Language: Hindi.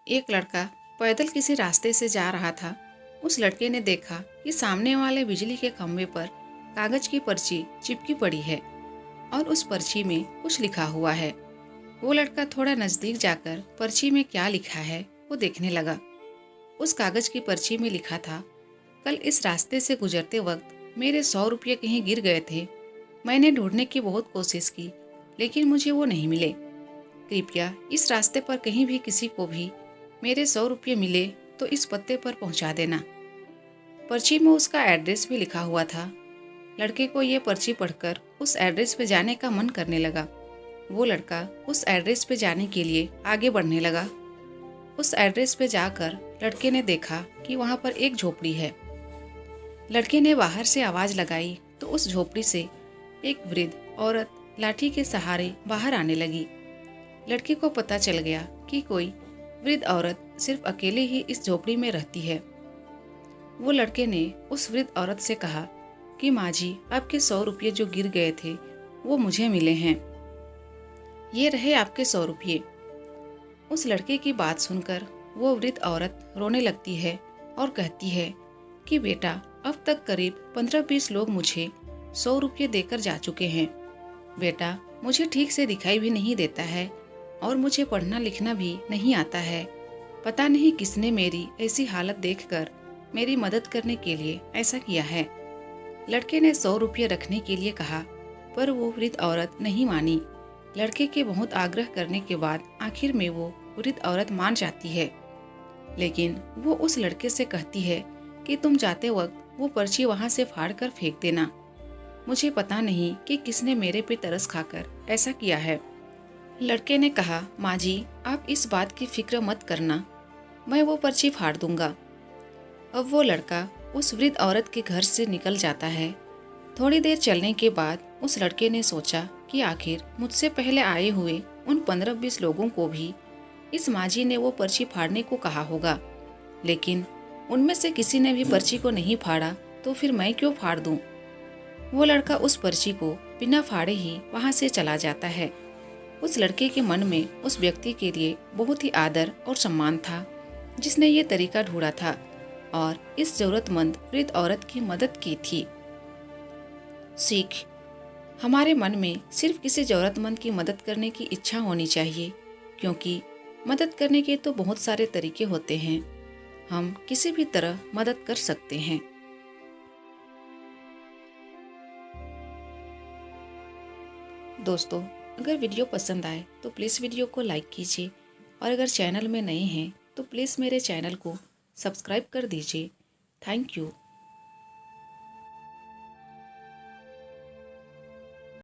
एक लड़का पैदल किसी रास्ते से जा रहा था। उस लड़के ने देखा कि सामने वाले बिजली के खंभे पर कागज की पर्ची चिपकी पड़ी है और उस पर्ची में कुछ लिखा हुआ है। वो लड़का थोड़ा नजदीक जाकर पर्ची में क्या लिखा है वो देखने लगा। उस कागज की पर्ची में लिखा था, कल इस रास्ते से गुजरते वक्त मेरे 100 रुपये कहीं गिर गए थे। मैंने ढूंढने की बहुत कोशिश की लेकिन मुझे वो नहीं मिले। कृपया इस रास्ते पर कहीं भी किसी को भी मेरे 100 रुपये मिले तो इस पते पर पहुंचा देना। पर्ची में उसका एड्रेस भी लिखा हुआ था। लड़के को ये पर्ची पढ़कर उस एड्रेस पे जाने का मन करने लगा। वो लड़का उस एड्रेस पे जाने के लिए आगे बढ़ने लगा। उस एड्रेस पे जाकर लड़के ने देखा कि वहाँ पर एक झोपड़ी है। लड़के ने बाहर से आवाज़ लगाई तो उस झोपड़ी से एक वृद्ध औरत लाठी के सहारे बाहर आने लगी। लड़के को पता चल गया कि कोई वृद्ध औरत सिर्फ अकेले ही इस झोपड़ी में रहती है। वो लड़के ने उस वृद्ध औरत से कहा कि माँ जी, आपके 100 रुपये जो गिर गए थे वो मुझे मिले हैं। ये रहे आपके 100 रुपये। उस लड़के की बात सुनकर वो वृद्ध औरत रोने लगती है और कहती है कि बेटा, अब तक करीब 15-20 लोग मुझे 100 रुपये देकर जा चुके हैं। बेटा, मुझे ठीक से दिखाई भी नहीं देता है और मुझे पढ़ना लिखना भी नहीं आता है। पता नहीं किसने मेरी ऐसी हालत देखकर मेरी मदद करने के लिए ऐसा किया है। लड़के ने 100 रुपये रखने के लिए कहा पर वो वृद्ध औरत नहीं मानी। लड़के के बहुत आग्रह करने के बाद आखिर में वो वृद्ध औरत मान जाती है, लेकिन वो उस लड़के से कहती है कि तुम जाते वक्त वो पर्ची वहाँ से फाड़ कर फेंक देना। मुझे पता नहीं कि किसने मेरे पे तरस खाकर ऐसा किया है। लड़के ने कहा, माँ जी, आप इस बात की फिक्र मत करना, मैं वो पर्ची फाड़ दूंगा। अब वो लड़का उस वृद्ध औरत के घर से निकल जाता है। थोड़ी देर चलने के बाद उस लड़के ने सोचा कि आखिर मुझसे पहले आए हुए उन 15-20 लोगों को भी इस माँ जी ने वो पर्ची फाड़ने को कहा होगा, लेकिन उनमें से किसी ने भी पर्ची को नहीं फाड़ा, तो फिर मैं क्यों फाड़ दूं? वो लड़का उस पर्ची को बिना फाड़े ही वहां से चला जाता है। उस लड़के के मन में उस व्यक्ति के लिए बहुत ही आदर और सम्मान था जिसने ये तरीका ढूंढा था और इस जरूरतमंद वृद्ध औरत की मदद की थी। सीख, हमारे मन में सिर्फ किसी जरूरतमंद की मदद करने की इच्छा होनी चाहिए, क्योंकि मदद करने के तो बहुत सारे तरीके होते हैं। हम किसी भी तरह मदद कर सकते हैं। दोस्तों, अगर वीडियो पसंद आए तो प्लीज़ वीडियो को लाइक कीजिए और अगर चैनल में नए हैं तो प्लीज़ मेरे चैनल को सब्सक्राइब कर दीजिए। Thank you.